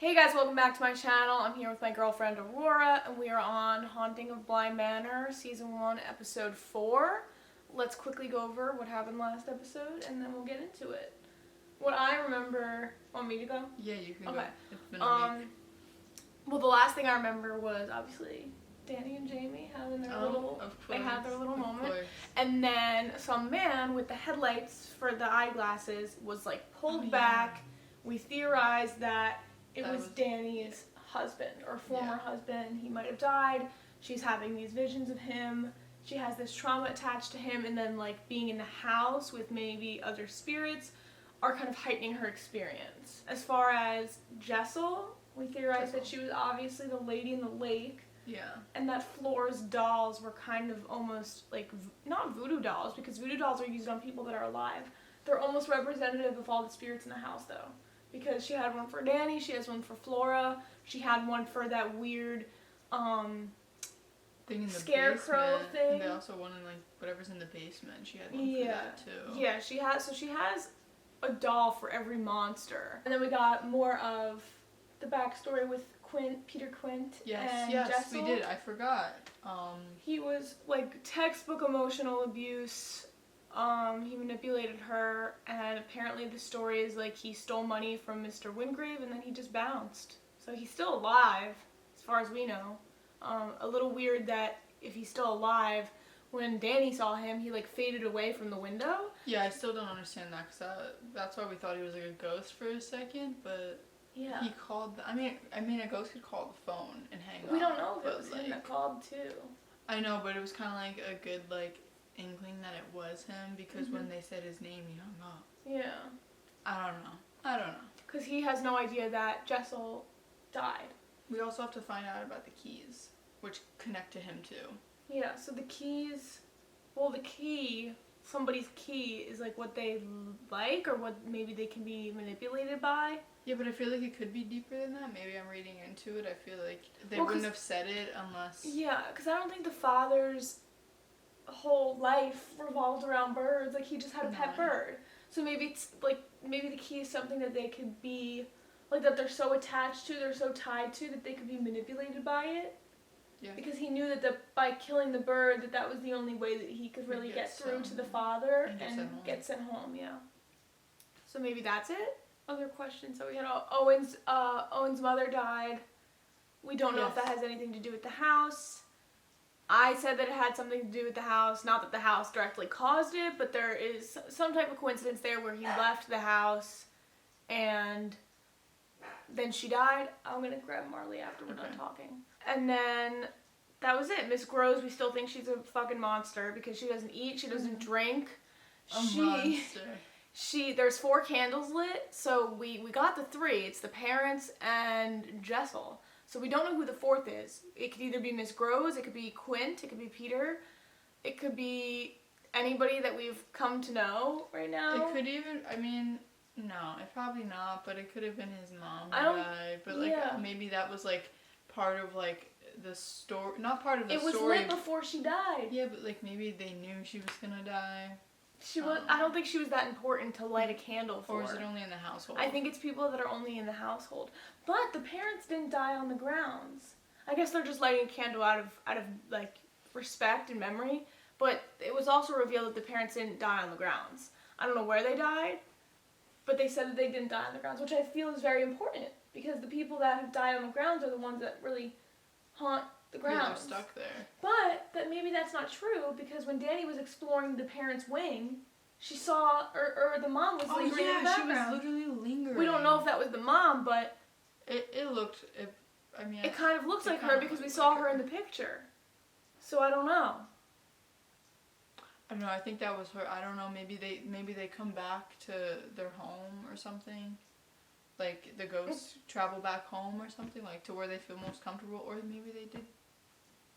Hey guys, welcome back to my channel. I'm here with my girlfriend Aurora, and we are on Haunting of Bly Manor, Season 1, Episode 4. Let's quickly go over what happened last episode, and then we'll get into it. What I remember... Want me to go? Yeah, you can go. It's been a week. Well, the last thing I remember was, obviously, Danny and Jamie having their they had their little moment. And then some man with the headlights for the eyeglasses was, like, pulled back. We theorized that it was Danny's husband or former husband. He might have died. She's having these visions of him. She has this trauma attached to him, and then like being in the house with maybe other spirits are kind of heightening her experience. As far as Jessel, we theorized that she was obviously the lady in the lake. Yeah. And that Flora's dolls were kind of almost like, not voodoo dolls, because voodoo dolls are used on people that are alive. They're almost representative of all the spirits in the house though. Because she had one for Danny, she has one for Flora, she had one for that weird thing in the scarecrow basement. thing. And they also wanted like whatever's in the basement. She had one for that too. Yeah, she has a doll for every monster. And then we got more of the backstory with Peter Quint and Jessel. We did. I forgot. He was like textbook emotional abuse. He manipulated her, and apparently the story is like he stole money from Mr. Wingrave and then he just bounced. So he's still alive, as far as we know. A little weird that if he's still alive, when Danny saw him, he like faded away from the window. Yeah, I still don't understand that, because that's why we thought he was like a ghost for a second, but yeah. He called, I mean a ghost could call the phone and hang up. We don't know if it was him that called too. I know, but it was kind of like a good like inkling that it was him, because when they said his name, he hung up. Yeah. I don't know. Because he has no idea that Jessel died. We also have to find out about the keys, which connect to him too. Yeah, so the keys, well the key, somebody's key is like what they like or what maybe they can be manipulated by. Yeah, but I feel like it could be deeper than that. Maybe I'm reading into it. I feel like they wouldn't have said it unless... Yeah, because I don't think the father's whole life revolved around birds. Like, he just had a pet bird. So maybe it's, like, maybe the key is something that they could be, like, that they're so attached to, they're so tied to, that they could be manipulated by it. Yeah. Because he knew that by killing the bird, that was the only way that he could really get through to the father and get sent home, yeah. So maybe that's it? Other questions? So we had Owen's mother died. We don't know if that has anything to do with the house. I said that it had something to do with the house. Not that the house directly caused it, but there is some type of coincidence there where he left the house and then she died. I'm going to grab Marley after we're done talking. And then that was it. Miss Groves, we still think she's a fucking monster because she doesn't eat, she doesn't drink. Monster. There's 4 candles lit, so we got the 3. It's the parents and Jessel. So we don't know who the 4th is. It could either be Miss Groves, it could be Quint, it could be Peter, it could be anybody that we've come to know right now. It could even, I mean, no, it probably not, but it could have been his mom who died. But like maybe that was like part of like the story, not part of the story. It was lit before she died. Yeah, but like maybe they knew she was gonna die. I don't think she was that important to light a candle for. Or is it only in the household? I think it's people that are only in the household. But the parents didn't die on the grounds. I guess they're just lighting a candle out of like respect and memory. But it was also revealed that the parents didn't die on the grounds. I don't know where they died, but they said that they didn't die on the grounds, which I feel is very important because the people that have died on the grounds are the ones that really haunt the grounds. Yeah, they're stuck there. But maybe that's not true, because when Danny was exploring the parents' wing, she saw, or the mom was lingering in the background. She was literally lingering. We don't know if that was the mom, but it looked, it kind of looks like her because we saw her in the picture. So I don't know. I don't know, I think that was her. I don't know, maybe they come back to their home or something. Like the ghosts travel back home or something, like to where they feel most comfortable, or maybe they did,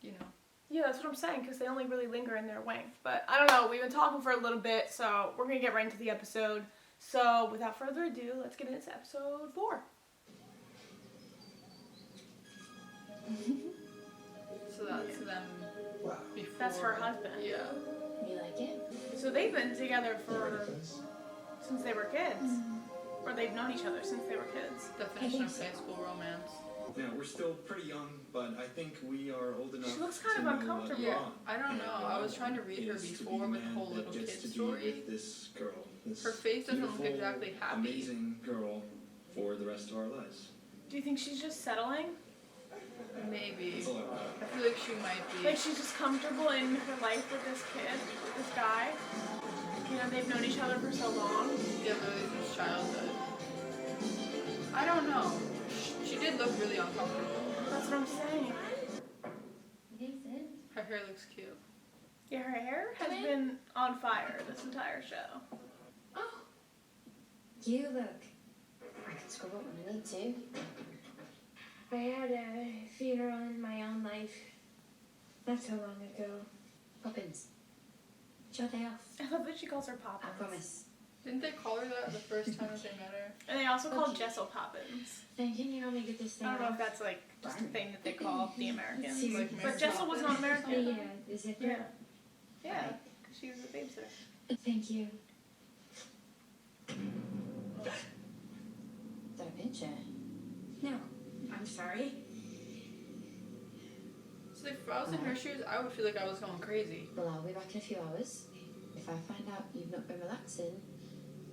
you know. Yeah, that's what I'm saying, because they only really linger in their wing. But I don't know, we've been talking for a little bit, so we're going to get right into the episode. So without further ado, let's get into episode 4. So that's them before. That's her husband. Yeah. You like it? So they've been together since they were kids. or they've known each other since they were kids. Definition of high school romance. Yeah, we're still pretty young, but I think we are old enough. She looks kind to of know uncomfortable. what Yeah, I don't know. I was trying to read her is to before be with the man whole that little gets kid to be story. with this girl, this Her face doesn't look beautiful, exactly happy. amazing girl for the rest of our lives. Do you think she's just settling? Maybe. That's all I want. I feel like she might be. Like she's just comfortable in her life with this kid, this guy? You know, they've known each other for so long. Yeah, literally since childhood. I don't know. She did look really uncomfortable. That's what I'm saying. Her hair looks cute. Yeah, her hair has been on fire this entire show. Oh, you look. I can scrub up when I need to. I had a funeral in my own life not so long ago. Poppins, it's your day off. I love that she calls her I Poppins. promise. Didn't they call her that the first time that they met her? And they also call Okay. Jessel Poppins. Then can you only get this thing I don't know off? if that's like just a thing that they call the Americans. Seriously. Like But Mary Jessel was not Poppins? American. Yeah, is it? Yeah. Yeah, because she was a babysitter. Thank you. Don't pinch it. No, I'm sorry. So if I was in her shoes, I would feel like I was going crazy. Well, I'll be back in a few hours. If I find out you've not been relaxing,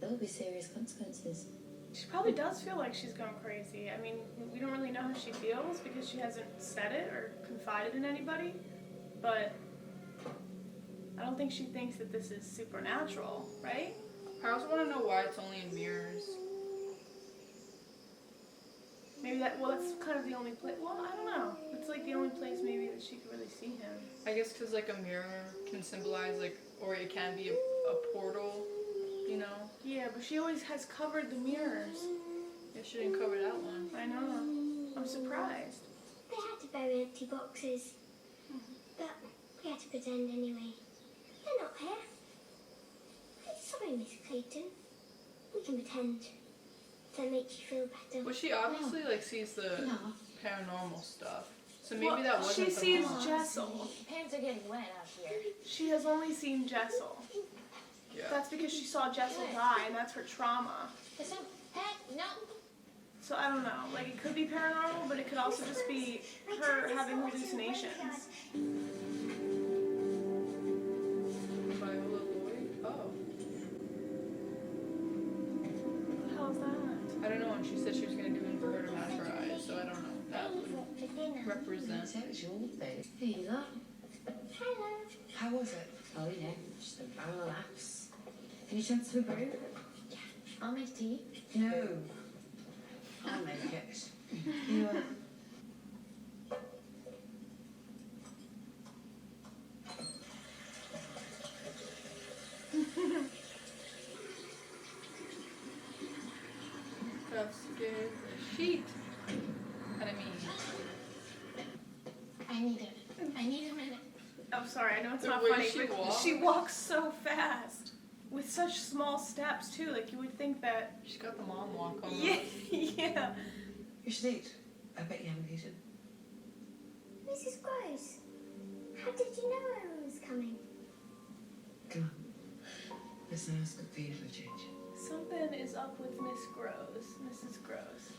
there'll be serious consequences. She probably does feel like she's going crazy. I mean, we don't really know how she feels because she hasn't said it or confided in anybody. But I don't think she thinks that this is supernatural, right? I also want to know why it's only in mirrors. Maybe that's kind of the only place. Well, I don't know. It's like the only place maybe that she could really see him. I guess because like a mirror can symbolize like, or it can be a portal, you know? Yeah, but she always has covered the mirrors. Yeah, she didn't cover that one. I know. I'm surprised. They had to bury empty boxes. But we had to pretend anyway. They're not here. Sorry, Miss Clayton. We can pretend. If that makes you feel better. Well, she obviously like sees the No. paranormal stuff. So maybe Well, that wasn't she the sees mom. Jessel. Pants are getting wet out here. She has only seen Jessel. Yeah. That's because she saw Jessel die, and that's her trauma. Listen, hey, no. So I don't know. Like, it could be paranormal, but it could also just be her having hallucinations. Viola Lloyd? Oh. What the hell is that? I don't know, and she said she was going to do it for her to match her eyes, so I don't know. That would For dinner. represent. Sexual thing. Here you go. Hello. How was it? Oh, you know, just a barrel of laughs. Any chance to brew? Yeah. I'll make tea. No. I'll make it. You That scared the sheet. What I mean. I need a minute. I'm sorry, I know it's The not way funny, she but walks. she walks so fast. With such small steps, too. Like, you would think that... She's got the mom walk on. Yeah, yeah. You should eat. I bet you haven't eaten. Mrs. Gross, how did you know I was coming? Come on. Let's not ask for you for a change. Something is up with Miss Gross, Mrs. Gross.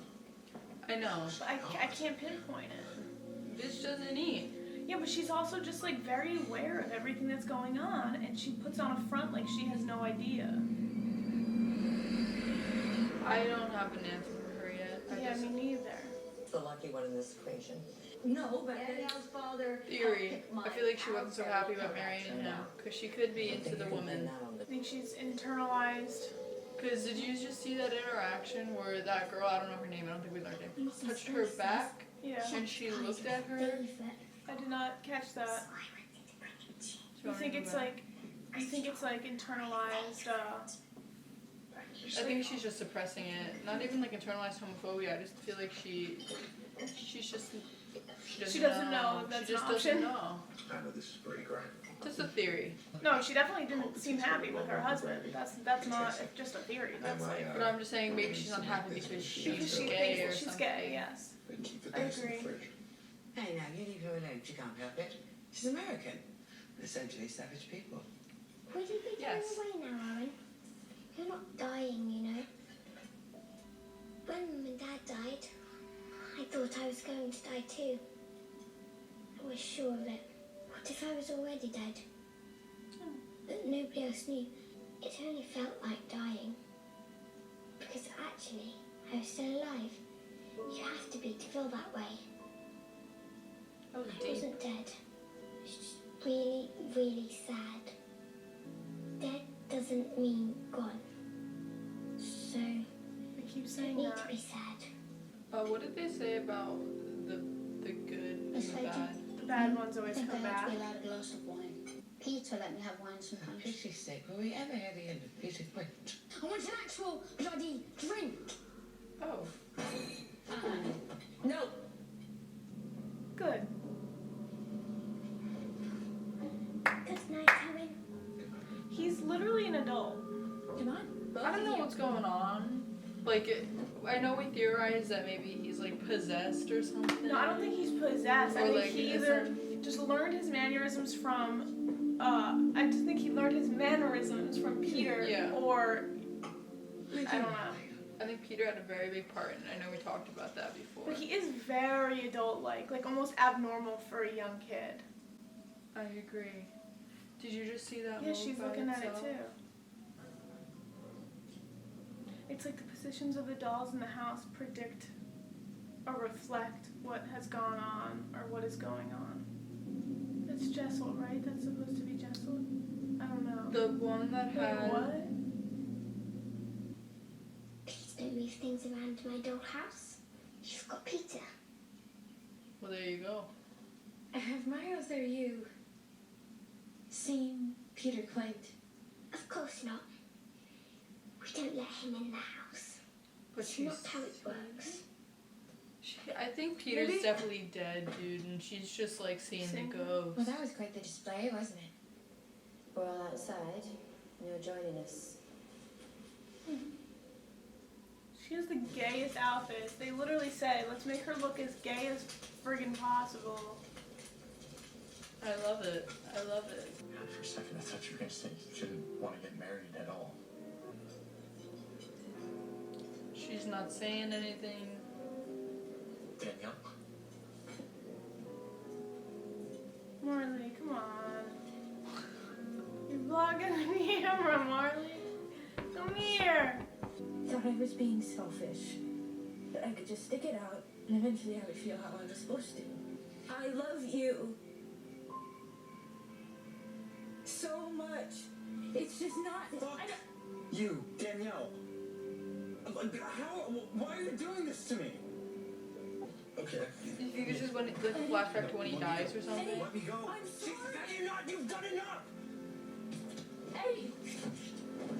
I know. But I can't pinpoint it. Bitch doesn't eat. Yeah, but she's also just like very aware of everything that's going on, and she puts on a front like she has no idea. I don't have an answer for her yet. Yeah, me neither. The lucky one in this equation. No, but Danielle's father. Theory. I feel like she wasn't so happy about marrying him because she could be into the woman. I think she's internalized. Because did you just see that interaction where that girl, I don't know her name, I don't think we learned her name, touched her back Yeah, and she looked at her? I did not catch that. You think it's like internalized? I think she's just suppressing it. Not even like internalized homophobia. I just feel like she doesn't know. that's She just an doesn't option. know. I know this is pretty grand. Just a theory. No, she definitely didn't seem happy with her husband. That's not just a theory. That's like But I'm just saying maybe she's not happy because she's she gay thinks or that she's something. gay. Yes. And keep the I dice in the agree. fridge. Hey, now, you leave her alone. She can't help it. She's American. Essentially savage people. Would you be Yes. going away now, Aaron? You're not dying, you know. When Mum and Dad died, I thought I was going to die too. I was sure of it. What if I was already dead? But nobody else knew. It only felt like dying. Because actually, I was still alive. You have to be to feel that way. That was I deep. wasn't dead. I was just really, really sad. Dead doesn't mean gone. So, They keep I saying don't need that. to be sad. What did they say about the good and Yes, the I do. bad? The bad ones always I think come I had back. to be allowed a glass of wine. Peter let me have wine sometimes. Is she sick? Will we ever hear the end of Peter Quint? I want an actual bloody drink. Oh. No. Good. Good night, Owen. He's literally an adult. Come on. I don't know what's going on. Like, I know we theorize that maybe he's like possessed or something. No, I don't think he's possessed. I Or, think like, he is either just learned his mannerisms from. I just think he learned his mannerisms from Peter, Yeah. or I don't know. I think Peter had a very big part, and I know we talked about that before. But he is very adult-like, like almost abnormal for a young kid. I agree. Did you just see that? Yeah, move she's by looking at it itself? too. It's like the positions of the dolls in the house predict or reflect what has gone on or what is going on. That's Jessel, right? That's supposed to be Jessel? I don't know. The one that Wait, had. what? Please don't move things around my dollhouse. You've got Peter. Well, there you go. Have Miles or you seen Peter Quint? Of course not. We don't let him in the house. But It's she's. not how it works. I think Peter's Maybe- definitely dead, dude, and she's just like seeing the ghost. Well, that was quite the display, wasn't it? We're all outside, and you're joining us. She has the gayest outfits. They literally say, let's make her look as gay as friggin' possible. I love it. I love it. For a second, I thought you were going to say you didn't want to get married at all. She's not saying anything. Danielle? Marley, come on. You're vlogging on camera, Marley. Come here. Thought I was being selfish. That I could just stick it out, and eventually I would feel how I was supposed to. I love you so much. It's just not. Fuck you, Danielle. Why are you doing this to me? Okay. Do you think this is when the flashback to when he dies or something? Let me go. I'm sorry. You're not. You've done enough. Eddie!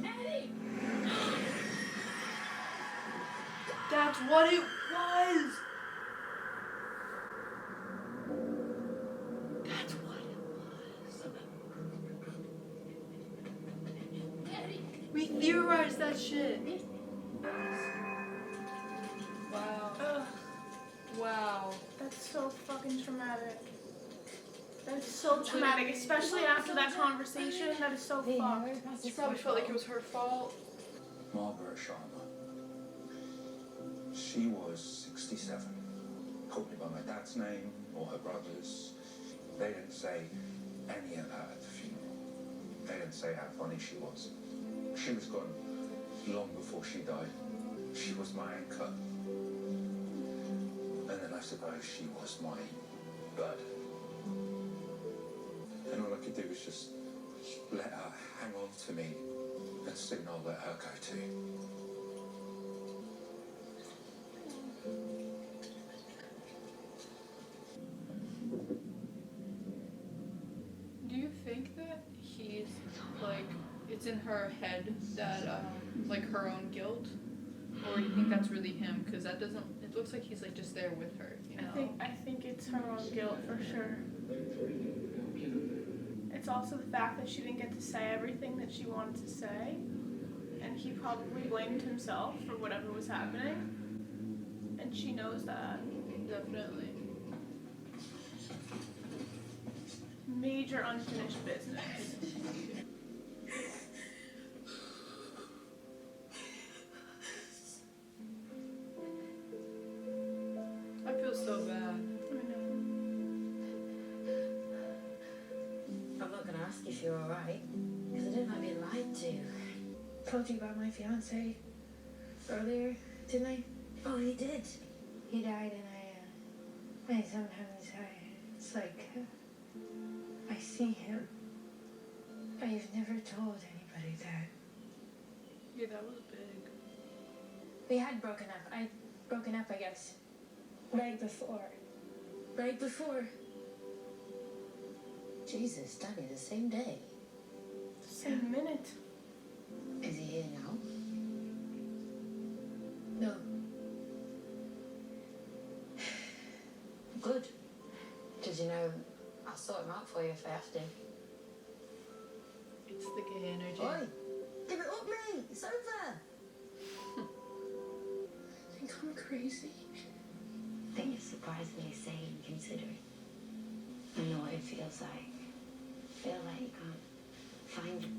Eddie! That's what it was. That's what it was. Eddie! We theorized that shit. Wow. Ugh, Wow. that's so fucking traumatic. That is so traumatic, especially after that conversation. That is so fucked. She probably felt like it was her fault. Margaret Sharma. She was 67. Called me by my dad's name or her brother's. They didn't say any of that at the funeral. They didn't say how funny she was. She was gone long before she died. She was my anchor. And then I suppose she was my bird. And all I could do was just let her hang on to me and soon I'll let her go too. Do you think that he's like it's in her head that like her own guilt, or do you think that's really him? Because that doesn't. It looks like he's like just there with her. You know. I think it's her own guilt for sure. It's also the fact that she didn't get to say everything that she wanted to say, and he probably blamed himself for whatever was happening, and she knows that. Definitely. Major unfinished business. if you're alright. Because I don't like being lied to. Told you about my fiance earlier, didn't I? Oh, you did? He died, and I sometimes, it's like, I see him. I've never told anybody that. Yeah, that was big. We had broken up. I'd broken up, I guess. Right before. Right before. Jesus, Danny, the same day. Same minute. Is he here now? No. Good. Because, you know, I'll sort him out for you if I have to. It's the gay energy. Oi! Give it up, mate! It's over! Think I'm crazy? I think you're surprisingly sane considering. I know what it feels like. Feel like you can't find it.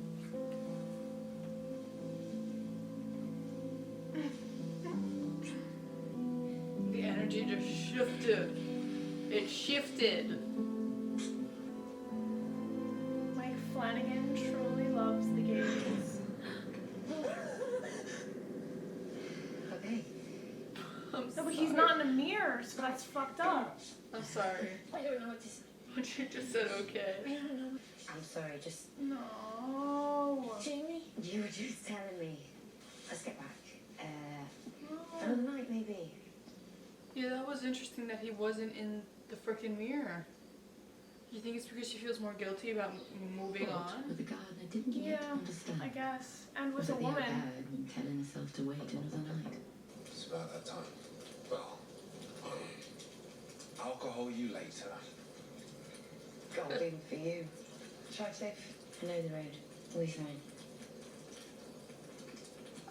The energy just shifted. It shifted. Mike Flanagan truly loves the gays. Okay. I'm No, sorry. but he's not in a mirror, so that's fucked up. I'm sorry. I don't know what to say. What you just said, okay. I don't know. I'm sorry, just... No. Jamie? You were just telling me. Let's get back. Another night, maybe. Yeah, that was interesting that he wasn't in the frickin' mirror. You think it's because she feels more guilty about moving on? With the gardener, didn't you Yeah, understand? I guess. And Was with a it the woman. bad and telling herself to wait another night? It's about that time. Well, alcohol you later. Golden for you. Drive safe. I know the road. We'll be fine.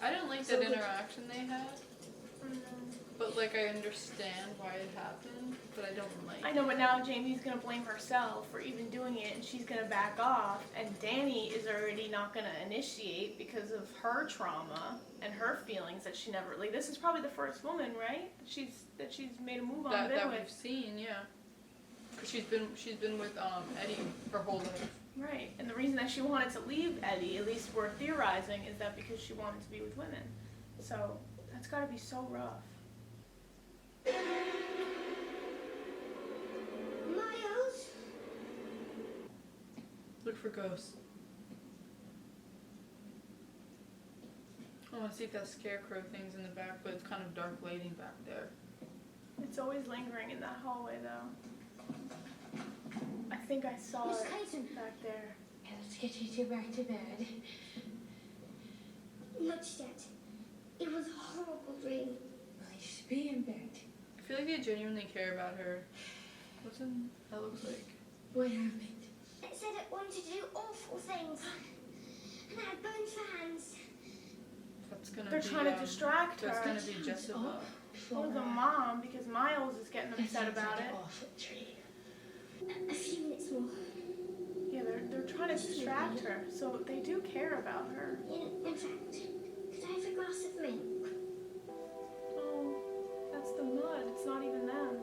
I didn't like So that the- interaction they had, but like I understand why it happened, but I don't like I know, but now Jamie's gonna blame herself for even doing it, and she's gonna back off, and Danny is already not gonna initiate because of her trauma and her feelings that she never, like, this is probably the first woman, right? That she's made a move on, that been we've with. seen, yeah. 'Cause she's been with Eddie her whole life. Right, and the reason that she wanted to leave Eddie, at least we're theorizing, is that because she wanted to be with women. So, that's gotta be so rough. Miles? Look for ghosts. I want to see if that scarecrow thing's in the back, but it's kind of dark lighting back there. It's always lingering in that hallway, though. I think I saw Miss it Clayton. back there. Let's get you two back to bed. Not yet. It was a horrible dream. Well, you should be in bed. I feel like they genuinely care about her. What's in that looks like? What happened? It said it wanted to do awful things. And it had bones for hands. That's gonna They're be. trying to distract That's her. gonna be Jessica. Or the mom, because Miles is getting upset about it. Awful dream. A few minutes more. Yeah, they're trying to distract her, so they do care about her. In fact, could I have a glass of milk? Oh, that's the mud. It's not even them.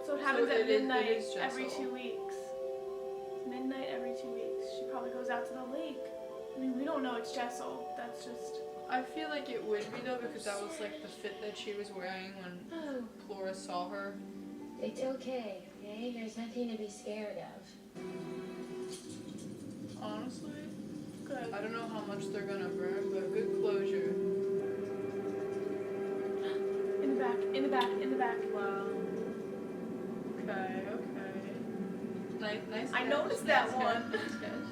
So it happens at it is midnight Jessel. every 2 weeks. Midnight every 2 weeks. She probably goes out to the lake. I mean, we don't know it's Jessel. That's just... I feel like it would be though, because that was like the fit that she was wearing when Oh, Flora saw her. it's okay, okay? There's nothing to be scared of. Honestly, Good. I don't know how much they're gonna burn, but good closure. In the back, in the back, in the back. Wow. Okay. Nice. I catch, noticed nice that catch, one. Nice catch.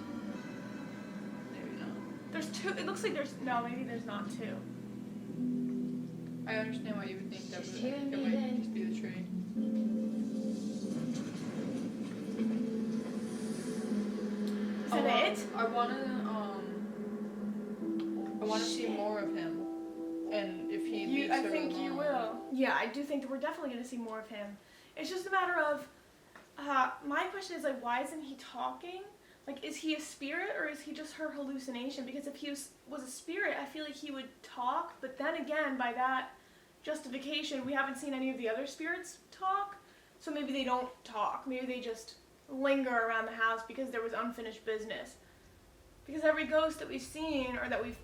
Maybe not. There's two. It looks like there's... No, maybe there's not two. I understand why you would think that, Just but hear it me might then. just be the tree. Is that it? I wanna see more of him, and if he leaves I her think alone. you will. Yeah, I do think that we're definitely going to see more of him. It's just a matter of, my question is, like, why isn't he talking? Like, is he a spirit or is he just her hallucination? Because if he was a spirit, I feel like he would talk, but then again, by that justification, we haven't seen any of the other spirits talk, so maybe they don't talk. Maybe they just linger around the house because there was unfinished business. Because every ghost that we've seen, or that we've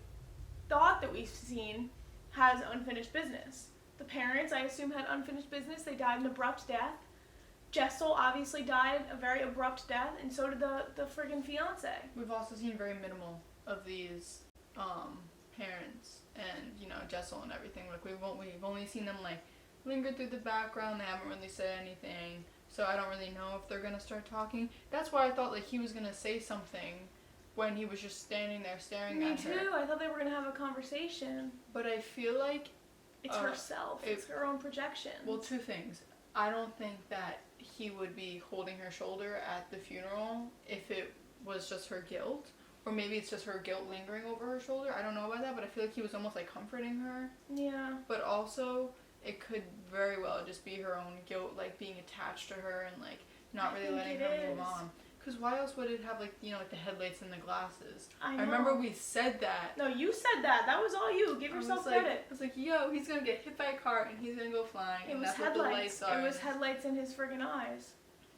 thought that we've seen, has unfinished business. The parents, I assume, had unfinished business. They died an abrupt death. Jessel obviously died a very abrupt death, and so did the friggin' fiance. We've also seen very minimal of these parents and, you know, Jessel and everything. Like, we've only seen them, like, linger through the background. They haven't really said anything, so I don't really know if they're gonna start talking. That's why I thought, like, he was gonna say something when he was just standing there staring at her. Me too. I thought they were gonna have a conversation. But I feel like it's herself. It's her own projection. Well, two things. I don't think that he would be holding her shoulder at the funeral if it was just her guilt. Or maybe it's just her guilt lingering over her shoulder. I don't know about that, but I feel like he was almost like comforting her. Yeah. But also, it could very well just be her own guilt, like being attached to her and like not really letting her move on. Because why else would it have, like, you know, like the headlights and the glasses? I remember we said that. No, you said that. That was all you. Give yourself credit. I was like, yo, he's going to get hit by a car and he's going to go flying. It and was that's headlights. What the lights are. It was headlights in his friggin' eyes.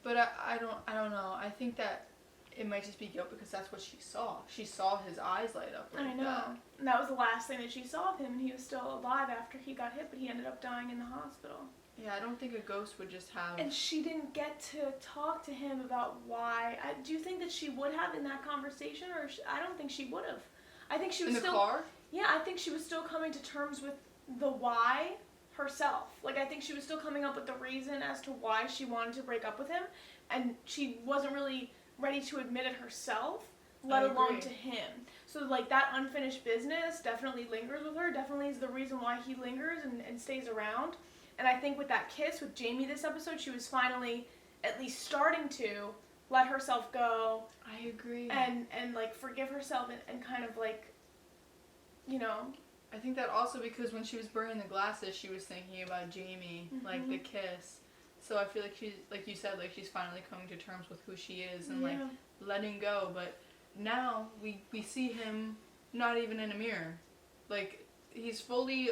But I don't know. I think that it might just be guilt because that's what she saw. She saw his eyes light up like that. I know. And that was the last thing that she saw of him, and he was still alive after he got hit, but he ended up dying in the hospital. Yeah, I don't think a ghost would just have... And she didn't get to talk to him about why. Do you think that she would have in that conversation, or I don't think she would have. I think she was still... In the car? Yeah, I think she was still coming to terms with the why herself. Like, I think she was still coming up with the reason as to why she wanted to break up with him, and she wasn't really ready to admit it herself, let alone to him. So, like, that unfinished business definitely lingers with her, definitely is the reason why he lingers and stays around. And I think with that kiss with Jamie this episode, she was finally at least starting to let herself go. I agree. And like, forgive herself and kind of, like, you know. I think that also because when she was burning the glasses, she was thinking about Jamie, like the kiss. So I feel like she's, like you said, like she's finally coming to terms with who she is and like letting go. But now we see him not even in a mirror. Like, he's fully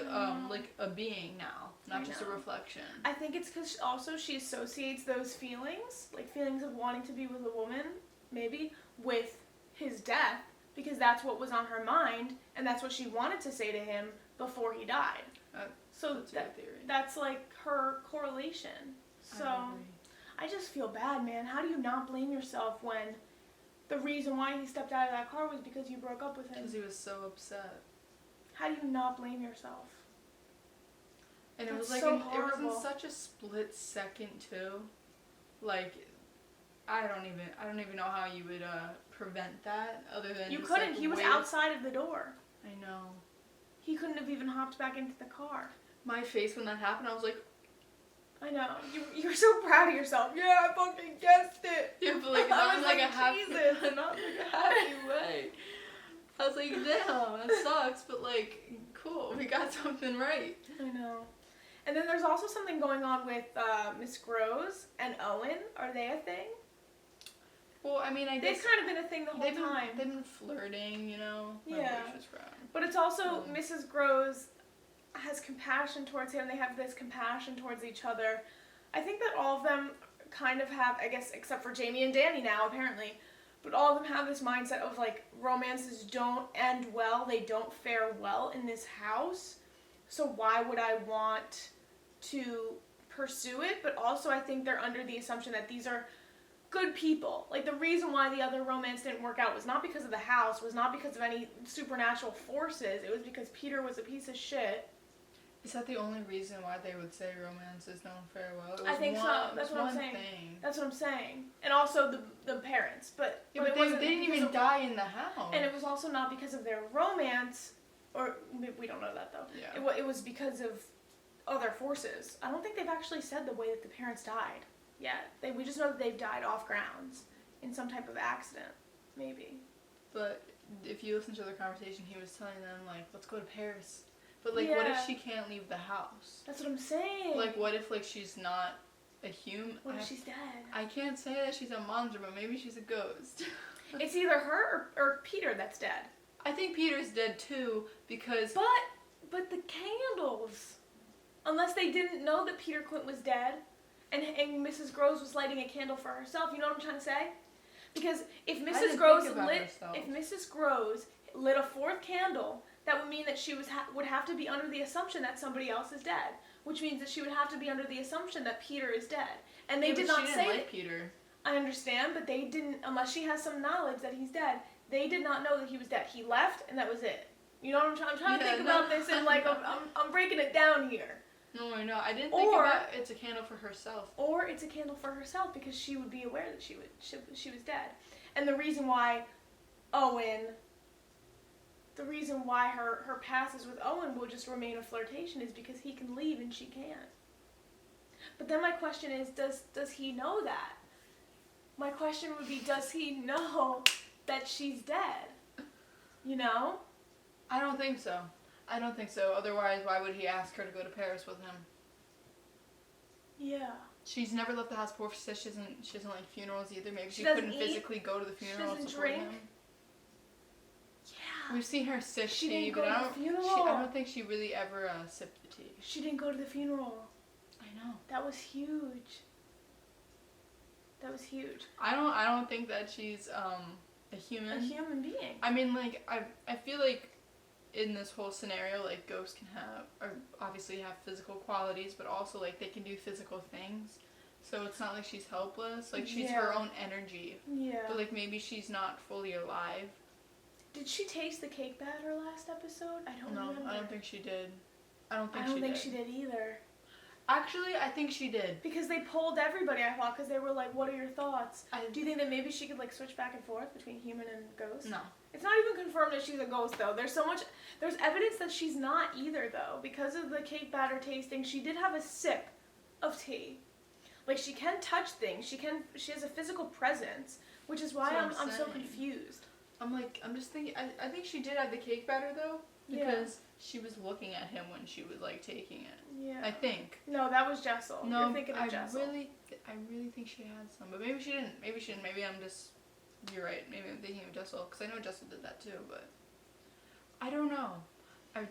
like a being now, not just a reflection. I think it's because also she associates those feelings, like feelings of wanting to be with a woman, maybe, with his death, because that's what was on her mind, and that's what she wanted to say to him before he died. So that's like her correlation. So I just feel bad, man. How do you not blame yourself when the reason why he stepped out of that car was because you broke up with him? Because he was so upset. How do you not blame yourself? And it was like it was in such a split second too. Like, I don't even know how you would prevent that other than you just, couldn't. Like, he was outside of the door. I know. He couldn't have even hopped back into the car. My face when that happened, I was like, I know. You're so proud of yourself. Yeah, I fucking guessed it. Yeah, but like not in like a happy, not like a happy way. I was like, damn, that sucks, but like, cool, we got something right. I know. And then there's also something going on with Miss Groves and Owen. Are they a thing? Well, I mean, I guess they've kind of been a thing the whole time. They've been flirting, you know. Yeah. But it's also Mrs. Groves has compassion towards him. They have this compassion towards each other. I think that all of them kind of have, I guess, except for Jamie and Danny now, apparently, but all of them have this mindset of, like, romances don't end well. They don't fare well in this house. So why would I want to pursue it? But also I think they're under the assumption that these are good people. Like, the reason why the other romance didn't work out was not because of the house, was not because of any supernatural forces. It was because Peter was a piece of shit. Is that the only reason why they would say romances don't fare well? I think so. That's what I'm saying. That's what I'm saying. And also the parents. But, yeah, but they didn't even die in the house. And it was also not because of their romance, or we don't know that though. Yeah. It was because of other forces. I don't think they've actually said the way that the parents died yet. We just know that they've died off grounds in some type of accident, maybe. But if you listen to the conversation, he was telling them, like, let's go to Paris. But, like, what if she can't leave the house? That's what I'm saying. Like, what if, like, she's not a human? What if she's dead? I can't say that she's a monster, but maybe she's a ghost. It's either her or Peter that's dead. I think Peter's dead, too, because... But the candles... Unless they didn't know that Peter Quint was dead. and Mrs. Groves was lighting a candle for herself. You know what I'm trying to say? Because if didn't Mrs. think Groves about lit, herself. if Mrs. Groves lit a fourth candle, that would mean that she would have to be under the assumption that somebody else is dead, which means that she would have to be under the assumption that Peter is dead. And they did not she say didn't like that. Peter. I understand, but they didn't, unless she has some knowledge that he's dead, they did not know that he was dead. He left, and that was it. You know what I'm trying to think about this, and like I'm breaking it down here. No, I know. I didn't think about it's a candle for herself. Or it's a candle for herself because she would be aware that she was dead. And the reason why her passes with Owen will just remain a flirtation is because he can leave and she can't. But then my question is, does he know that? My question would be, does he know that she's dead? You know? I don't think so. Otherwise, why would he ask her to go to Paris with him? Yeah. She's never left the house before. She says she doesn't like funerals either. Maybe she doesn't couldn't eat. physically go to the funeral. She doesn't support drink. him. Yeah. We've seen her sip She tea, didn't go but to I the don't. funeral. I don't think she really ever sipped the tea. She didn't go to the funeral. I know. That was huge. That was huge. I don't think that she's a human. A human being. I mean, like I feel like in this whole scenario, like ghosts can have, or obviously have physical qualities, but also like they can do physical things. So it's not like she's helpless. Like she's her own energy. Yeah. But like maybe she's not fully alive. Did she taste the cake batter last episode? I don't remember. I don't think she did. I don't think she did either. Actually, I think she did. Because they polled everybody, I thought, because they were like, what are your thoughts? Do you think that maybe she could like switch back and forth between human and ghost? No. It's not even confirmed that she's a ghost though. There's evidence that she's not either though. Because of the cake batter tasting, she did have a sip of tea. Like she can touch things. She has a physical presence, which is why I'm so confused. I'm just thinking, I think she did have the cake batter though. Because she was looking at him when she was like taking it. Yeah. I think. No, that was Jessel. No, you're thinking of Jessel. I really think she had some, but maybe she didn't. Maybe I'm just. You're right. Maybe I'm thinking of Jessel because I know Jessel did that too, but I don't know.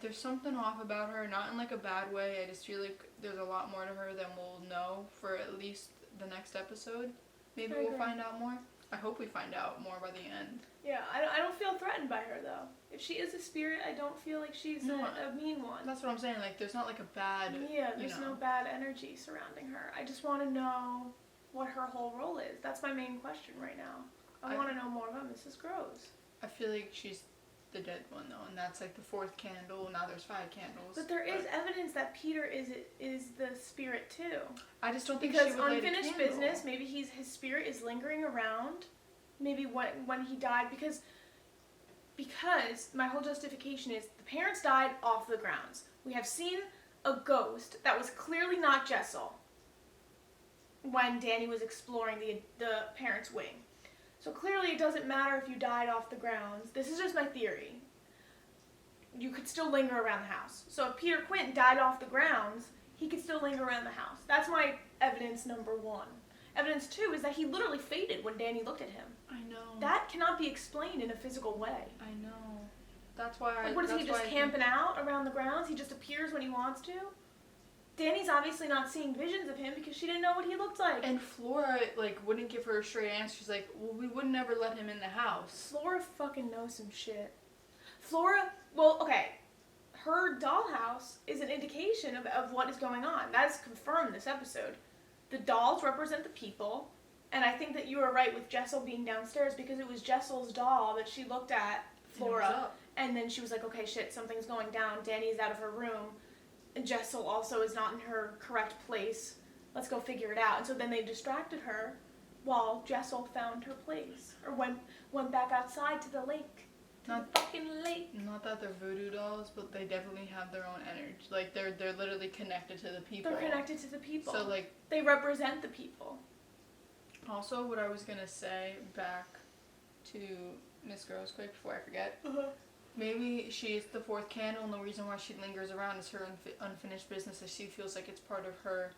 There's something off about her, not in like a bad way. I just feel like there's a lot more to her than we'll know for at least the next episode. Maybe we'll find out more. I hope we find out more by the end. Yeah, I don't feel threatened by her though. If she is a spirit, I don't feel like she's a mean one. That's what I'm saying. Like, there's not like a bad. Yeah, there's no bad energy surrounding her. I just want to know what her whole role is. That's my main question right now. I want to know more about Mrs. Groves. I feel like she's the dead one though, and that's like the fourth candle. Now there's 5 candles. But there is evidence that Peter is the spirit too. I just don't think because she would unfinished light a candle. business. Maybe his spirit is lingering around. Maybe when he died because my whole justification is the parents died off the grounds. We have seen a ghost that was clearly not Jessel when Danny was exploring the parents' wing. So clearly it doesn't matter if you died off the grounds. This is just my theory. You could still linger around the house. So if Peter Quint died off the grounds, he could still linger around the house. That's my evidence number 1. Evidence 2 is that he literally faded when Danny looked at him. I know. That cannot be explained in a physical way. I know. That's why Like, what is he just camping out around the grounds? He just appears when he wants to? Danny's obviously not seeing visions of him because she didn't know what he looked like. And Flora, like, wouldn't give her a straight answer. She's like, well, we would never let him in the house. Flora fucking knows some shit. Flora, well, okay. Her dollhouse is an indication of what is going on. That is confirmed this episode. The dolls represent the people, and I think that you were right with Jessel being downstairs because it was Jessel's doll that she looked at, Flora, and then she was like, okay, shit, something's going down. Danny's out of her room, and Jessel also is not in her correct place. Let's go figure it out. And so then they distracted her while Jessel found her place, or went back outside to the lake. Not that they're voodoo dolls, but they definitely have their own energy. Like they're literally connected to the people. They're connected to the people. So like they represent the people. Also, what I was gonna say back to Miss Groves quick before I forget. Maybe she's the 4th candle, and the reason why she lingers around is her unfinished business. As she feels like it's part of her.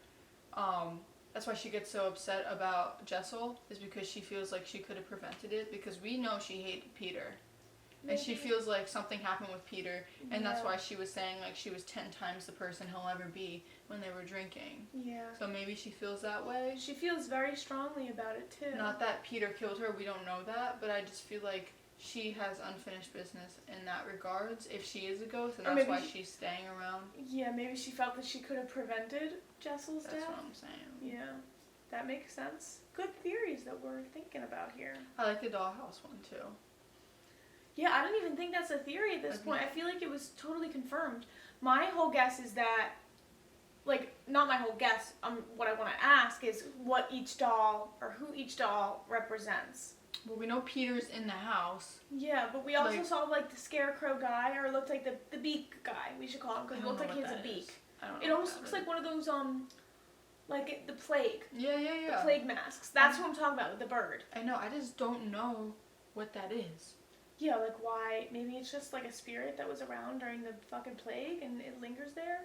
That's why she gets so upset about Jessel, is because she feels like she could have prevented it. Because we know she hated Peter. And she feels like something happened with Peter, and that's Yeah. why she was saying like she was 10 times the person he'll ever be when they were drinking. Yeah. So maybe she feels that way. She feels very strongly about it too. Not that Peter killed her, we don't know that, but I just feel like she has unfinished business in that regards if she is a ghost, and Or that's maybe why she's staying around. Yeah, maybe she felt that she could have prevented Jessel's That's death. what I'm saying. Yeah, that makes sense. Good theories that we're thinking about here. I like the dollhouse one too. Yeah, I don't even think that's a theory at this point. I feel like it was totally confirmed. My whole guess is that, like, not my whole guess, what I want to ask is what each doll, or who each doll represents. Well, we know Peter's in the house. Yeah, but we also Like- saw, like, the scarecrow guy, or it looked like the beak guy, we should call him, because it I don't looked know like he what has a that beak. is. I don't know It what almost that looks is. like one of those, like, the plague. Yeah, yeah, The yeah. plague masks. That's what I'm talking about, with the bird. I know, I just don't know what that is. Yeah, like why? Maybe it's just like a spirit that was around during the fucking plague and it lingers there.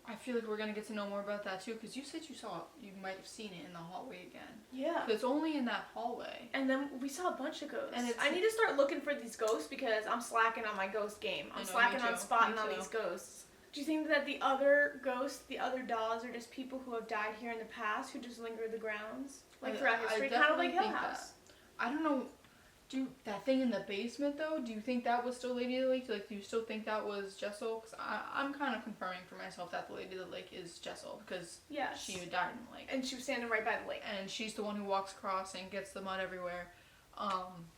I feel like we're gonna get to know more about that too, because you said you might have seen it in the hallway again. Yeah. But it's only in that hallway. And then we saw a bunch of ghosts. And I need to start looking for these ghosts because I'm slacking on my ghost game. I I'm know, slacking me on too, spotting me on too. these ghosts. Do you think that the other ghosts, the other dolls, are just people who have died here in the past who just linger the grounds? Like throughout history? Kind of like Hill House. I don't know. That thing in the basement though, do you think that was still Lady of the Lake? Like, do you still think that was Jessel? Because I'm kind of confirming for myself that the Lady of the Lake is Jessel, because Yes. she died in the lake. And she was standing right by the lake. And she's the one who walks across and gets the mud everywhere.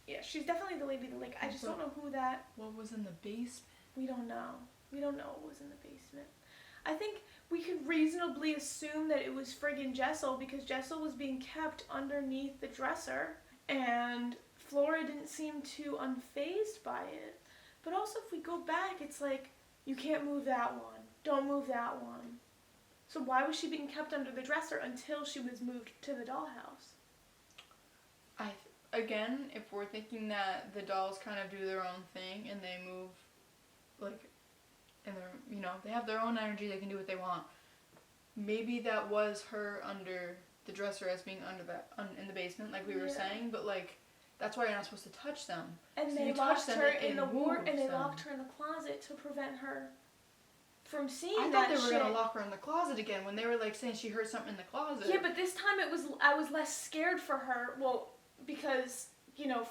Yeah, she's definitely the Lady of the Lake. I just don't know who that... What was in the basement? We don't know. We don't know what was in the basement. I think we could reasonably assume that it was friggin' Jessel because Jessel was being kept underneath the dresser and Flora didn't seem too unfazed by it. But also if we go back, it's like, you can't move that one. Don't move that one. So why was she being kept under the dresser until she was moved to the dollhouse? Again, if we're thinking that the dolls kind of do their own thing and they move, like, and they're, they have their own energy, they can do what they want. Maybe that was her under the dresser as being in the basement, like we were saying, but like, that's why you're not supposed to touch them. And So they you touch locked them, her it in the ward, and they moves them. locked her in the closet to prevent her from seeing I that thought they were shit. gonna lock her in the closet again when they were like saying she heard something in the closet. Yeah, but this time I was less scared for her. Well, because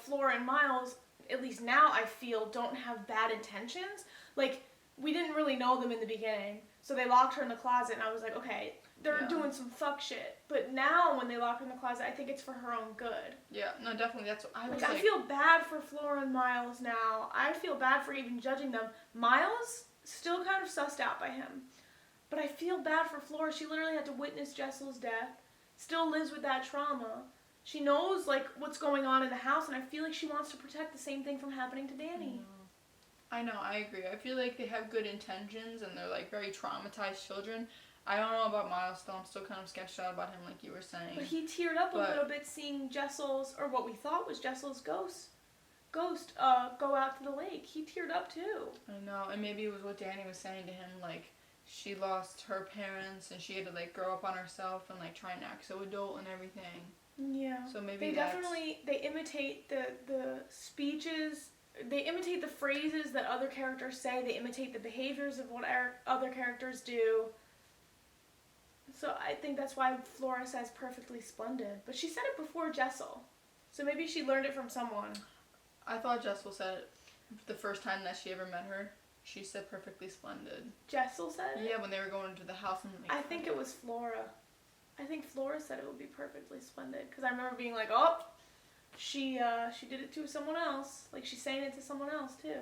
Flora and Miles, at least now I feel, don't have bad intentions. Like, we didn't really know them in the beginning, so they locked her in the closet, and I was like, okay, they're doing some fuck shit. But now when they lock her in the closet, I think it's for her own good. Yeah, no, definitely. That's what I was I feel bad for Flora and Miles now. I feel bad for even judging them. Miles, still kind of sussed out by him. But I feel bad for Flora. She literally had to witness Jessel's death. Still lives with that trauma. She knows, like, what's going on in the house, and I feel like she wants to protect the same thing from happening to Danny. I know, I agree. I feel like they have good intentions, and they're, like, very traumatized children. I don't know about Miles, though. I'm still kind of sketched out about him, like you were saying. But he teared up a little bit seeing Jessel's, or what we thought was Jessel's ghost go out to the lake. He teared up, too. I know, and maybe it was what Danny was saying to him, like, she lost her parents, and she had to, like, grow up on herself and, like, try and act so adult and everything. Yeah. So maybe they imitate the speeches, they imitate the phrases that other characters say, they imitate the behaviors of what other characters do. So I think that's why Flora says perfectly splendid. But she said it before Jessel. So maybe she learned it from someone. I thought Jessel said it the first time that she ever met her. She said perfectly splendid. Jessel said it? Yeah, when they were going into the house. And I think it was Flora. I think Flora said it would be perfectly splendid. Because I remember being like, oh, she did it to someone else. Like, she's saying it to someone else, too.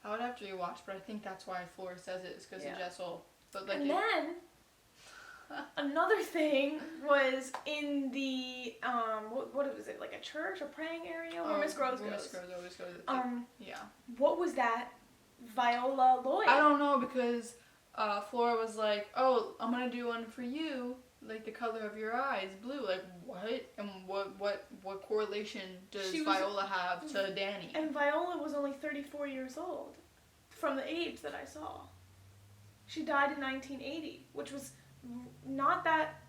I would have to rewatch, but I think that's why Flora says it, is because of Jessel. But like, and then, another thing was in the, what was it, like a church, a praying area where Miss Rose goes? Miss Rose always goes. Yeah. What was that? Viola Lloyd. I don't know, because Flora was like, oh, I'm going to do one for you, like the color of your eyes, blue. Like, what? And what correlation does Viola have to Danny? And Viola was only 34 years old, from the age that I saw. She died in 1980, which was not that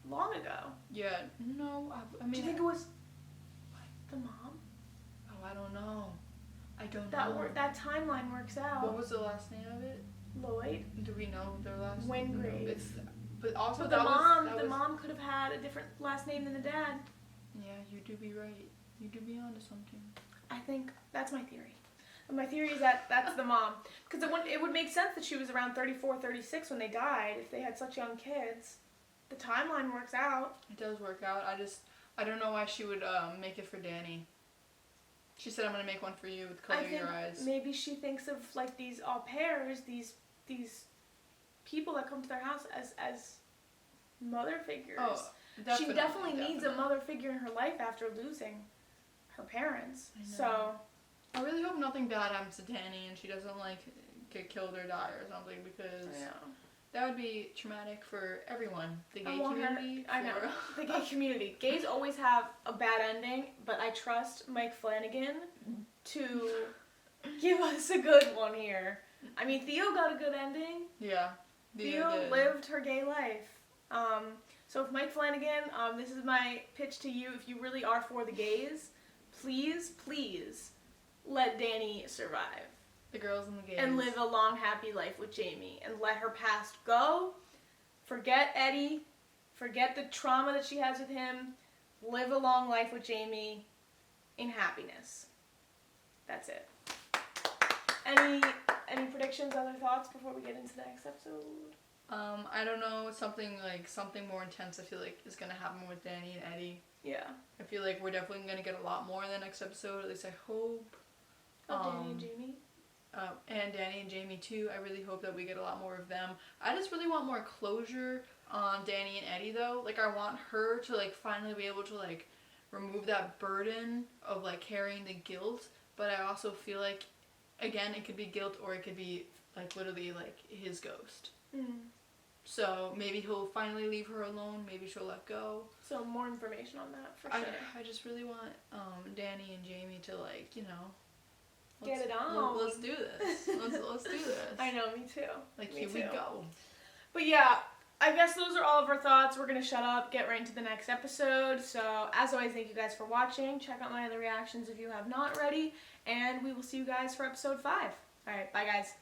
long ago. Yeah, no, I mean... Do you think it was the mom? Oh, I don't know. I don't that know. that timeline works out. What was the last name of it? Lloyd Do we know their last name? Wingrave. It's, but also But that the was, mom could have had a different last name than the dad. Yeah, you do be right. You do be onto something. I think that's my theory. My theory is that that's the mom. Because it would make sense that she was around 34, 36 when they died if they had such young kids. The timeline works out. It does work out. I don't know why she would make it for Danny. She said, I'm going to make one for you with color your eyes. Maybe she thinks of like these au pairs, these people that come to their house as mother figures. Oh, She definitely needs a mother figure in her life after losing her parents. So I really hope nothing bad happens to Danny and she doesn't like get killed or die or something, because that would be traumatic for everyone. The gay community. I know. The gay community. Gays always have a bad ending, but I trust Mike Flanagan to give us a good one here. I mean, Theo got a good ending. Yeah. Theo lived her gay life. So if Mike Flanagan, this is my pitch to you, if you really are for the gays, please, please let Danny survive. The girls and the gays. And live a long, happy life with Jamie. And let her past go. Forget Eddie. Forget the trauma that she has with him. Live a long life with Jamie in happiness. That's it. Any predictions, other thoughts before we get into the next episode? I don't know, something more intense I feel like is going to happen with Danny and Eddie. Yeah. I feel like we're definitely going to get a lot more in the next episode, at least I hope. Danny and Jamie? And Danny and Jamie too. I really hope that we get a lot more of them. I just really want more closure on Danny and Eddie though. Like, I want her to like finally be able to like remove that burden of like carrying the guilt, but I also feel like, again, it could be guilt or it could be like literally like his ghost. So maybe he'll finally leave her alone. Maybe she'll let go. So more information on that for sure. I just really want Danny and Jamie to like, you know, get it on. Let's do this. Let's do this. I know, me too. Like, me here too. we go. But yeah, I guess those are all of our thoughts. We're going to shut up, get right into the next episode. So as always, thank you guys for watching. Check out my other reactions if you have not already. And we will see you guys for episode 5. All right, bye guys.